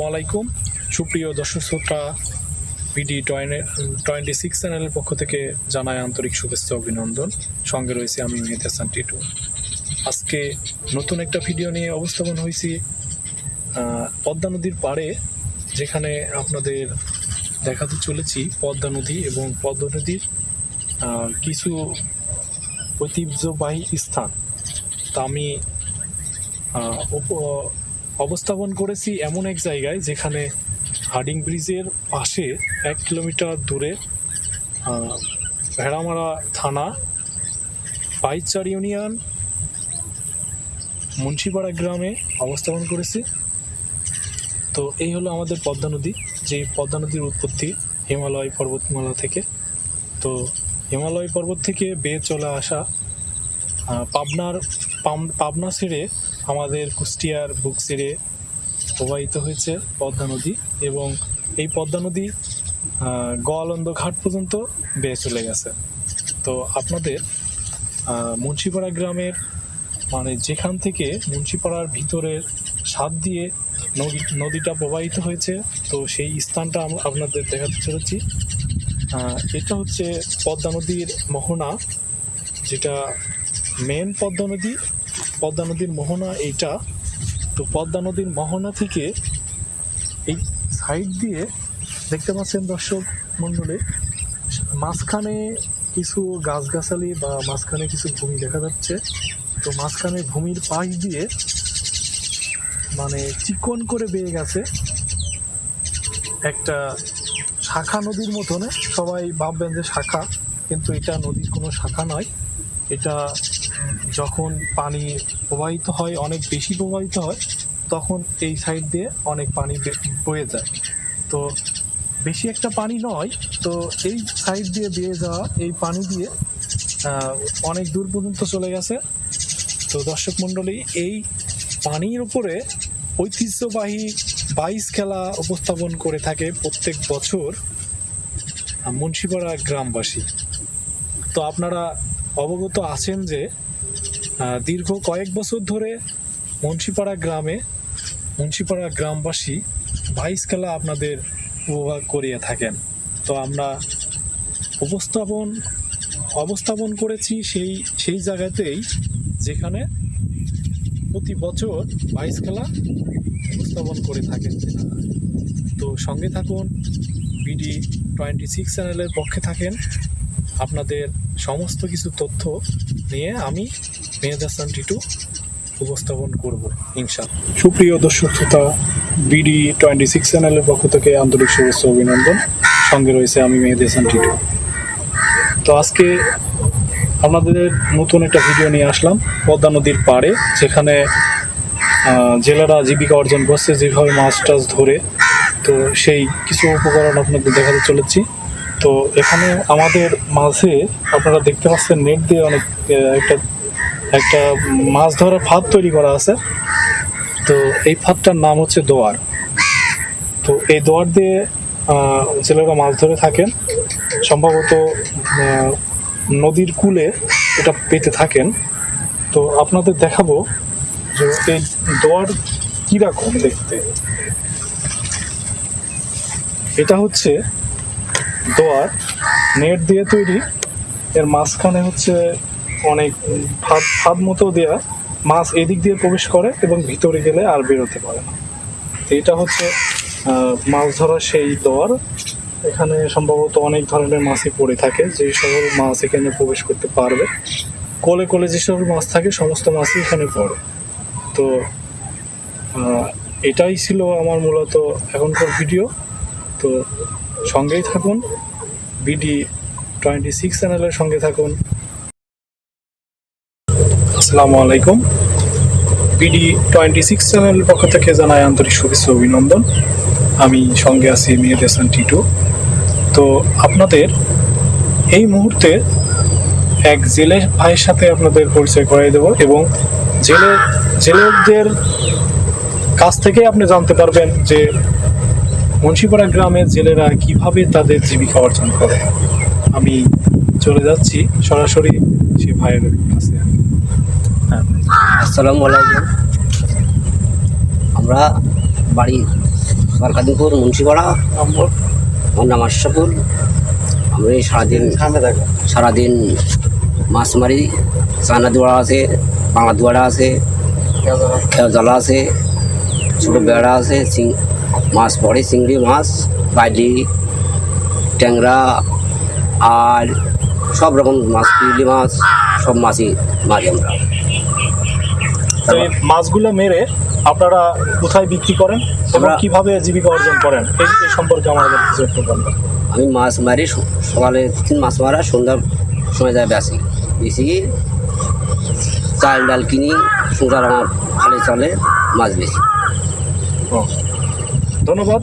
আলাইকুম সুপ্রিয় দর্শক শ্রোতা, বিডি 26 চ্যানেলের পক্ষ থেকে জানাই আন্তরিক শুভেচ্ছা অভিনন্দন। সঙ্গে রয়েছে আমি মেহেদি হাসান টিটু। আজকে নতুন একটা ভিডিও নিয়ে অবস্থাপন হয়েছি পদ্মা নদীর পাড়ে, যেখানে আপনাদের দেখাতে চলেছি পদ্মা নদী এবং পদ্মা নদীর কিছু ঐতিহ্যবাহী স্থান। তা আমি অবস্থাপন করেছি এমন এক জায়গায় যেখানে হার্ডিং ব্রিজের পাশে 1 কিলোমিটার দূরে ভেড়ামারা থানা, পাইচার ইউনিয়ন, মুন্সিপাড়া গ্রামে অবস্থাপন করেছি। তো এই হলো আমাদের পদ্মা নদী, যে পদ্মা নদীর উৎপত্তি হিমালয় পর্বতমালা থেকে। তো হিমালয় পর্বত থেকে বেয়ে চলে আসা পাবনা ছেড়ে আমাদের কুষ্টিয়ার বুক ছেড়ে প্রবাহিত হয়েছে পদ্মা নদী, এবং এই পদ্মা নদী গোয়ালন্দ ঘাট পর্যন্ত বেয়ে চলে গেছে। তো আপনাদের মুন্সিপাড়া গ্রামের যেখান থেকে মুন্সিপাড়ার ভিতরের সাত দিয়ে নদীটা প্রবাহিত হয়েছে, তো সেই স্থানটা আপনাদের দেখাতে চলেছি। এটা হচ্ছে পদ্মা নদীর মোহনা, যেটা মেন পদ্মা নদীর মোহনা এইটা। তো পদ্মা নদীর মোহনা থেকে এই সাইড দিয়ে দেখতে পাচ্ছেন দর্শক মণ্ডলী, মাঝখানে কিছু গাছগাছালি বা মাঝখানে কিছু ভূমি দেখা যাচ্ছে। তো মাঝখানে ভূমির পাশ দিয়ে চিকন করে বেয়ে গেছে একটা শাখা নদীর মতনে। সবাই ভাববেন যে শাখা, কিন্তু এটা নদীর কোনো শাখা নয়। এটা যখন পানি প্রবাহিত হয়, অনেক বেশি প্রবাহিত হয়, তখন এই সাইড দিয়ে অনেক পানি বয়ে যায়। তো বেশি একটা পানি নয়, তো এই সাইড দিয়ে বেয়ে যাওয়া এই পানি দিয়ে অনেক দূর পর্যন্ত চলে গেছে। তো দর্শক মণ্ডলী, এই পানির উপরে ঐতিহ্যবাহী বাইচ খেলা উপস্থাপন করে থাকে প্রত্যেক বছর মুন্সিপাড়া গ্রামবাসী। তো আপনারা অবগত আছেন যে দীর্ঘ কয়েক বছর ধরে মুন্সিপাড়া গ্রামবাসী বাইচ খেলা আপনাদের উপভোগ করিয়ে থাকেন। তো আমরা অবস্থাপন করেছি সেই জায়গাতেই, যেখানে প্রতি বছর বাইচ খেলা উপস্থাপন করে থাকেন। তো সঙ্গে থাকুন, বিডি 26 চ্যানেলের পক্ষে থাকেন। আপনাদের সমস্ত কিছু তথ্য নিয়ে আমি মেহেদি হাসান টিটু উপস্থাপন করব ইনশাআল্লাহ। সুপ্রিয় দর্শক শ্রোতা, বিডি 26 চ্যানেলের পক্ষ থেকে আন্তরিক শুভেচ্ছা অভিনন্দন। সঙ্গে রয়েছে আমি মেহেদি হাসান টিটু। তো আজকে আপনাদের নতুন একটা ভিডিও নিয়ে আসলাম পদ্মা নদীর পাড়ে, যেখানে জেলেরা জীবিকা অর্জন করছে যেভাবে মাছ টাছ ধরে। তো সেই কিছু উপকরণ আপনাদের দেখাতে চলেছি। তো এখানে আমাদের মাঝে আপনারা দেখতে পাচ্ছেন নেট দিয়ে অনেক একটা মাছ ধরার ফাঁদ তৈরি করা আছে। তো এই ফাঁদটার নাম হচ্ছে দোয়ার। তো এই দোয়ার দিয়ে জেলেরা মাছ ধরে থাকেন, সম্ভবত নদীর কূলে এটা পেতে থাকেন। তো আপনাদের দেখাবো যে এই দোয়ার কীরকম দেখতে। এটা হচ্ছে দোয়ার, নেট দিয়ে তৈরি। এর মাঝখানে হচ্ছে অনেক ফাঁদ মতো দেওয়া, মাছ এদিক দিয়ে প্রবেশ করে এবং ভিতরে গেলে আর বেরোতে পারে না। তো এটা হচ্ছে মাছ ধরার সেই দোয়ার। এখানে সম্ভবত অনেক ধরনের মাছই পড়ে থাকে, যে সকল মাছ এখানে প্রবেশ করতে পারবে। কোলে কোলে যে সকল মাছ থাকে সমস্ত মাছই এখানে পড়ে। তো এটাই ছিল আমার মূলত এখনকার ভিডিও। তো সঙ্গেই থাকুন, বিডি 26 চ্যানেলের সঙ্গে থাকুন। আসসালামু আলাইকুম। বিডি 26 চ্যানেলের পক্ষ থেকে জানাই আন্তরিক শুভেচ্ছা অভিনন্দন। আমি সঙ্গে আছি মেহেদি হাসান টিটু। তো আপনাদের এই মুহূর্তে এক জেলে ভাইয়ের সাথে আপনাদের পরিচয় করাই দেব, এবং জেলেদের কাছ থেকে আপনি জানতে পারবেন যে মুন্সিপাড়া গ্রামের জেলেরা কিভাবে তাদের জীবিকা অর্জন করে। আমি চলে যাচ্ছি সরাসরি সেই ভাইয়ের কাছে। আসসালামু আলাইকুম। আমরা বাড়ি সরকারদিনপুর মুন্সিপাড়া, আমার নাম আশরাফুল। আমি সারাদিন মাছ মারি। চায়না দুয়ারা আছে, বাংলা দুয়ারা আছে, খেয়াজালা আছে, ছোটো বেড়া আছে, মাছ পড়ে, চিংড়ি মাছ, বাইলি, ট্যাংরা আর সব রকম মাছ, পিলি মাছ, সব মাছই মারি আমরা। তো এই মাছগুলো মেরে আপনারা কোথায় বিক্রি করেন এবং কিভাবে জীবিকা অর্জন করেন এই সম্পর্কে আমাদের কিছু একটু বলবেন। আমি মাছ মারি, সকালে মাছ মারা, সন্ধ্যার সময় যায় বেশি বেশি চাল ডাল কিনি, সংসার আমার ভালো চলে, মাছ বেশি। ধন্যবাদ।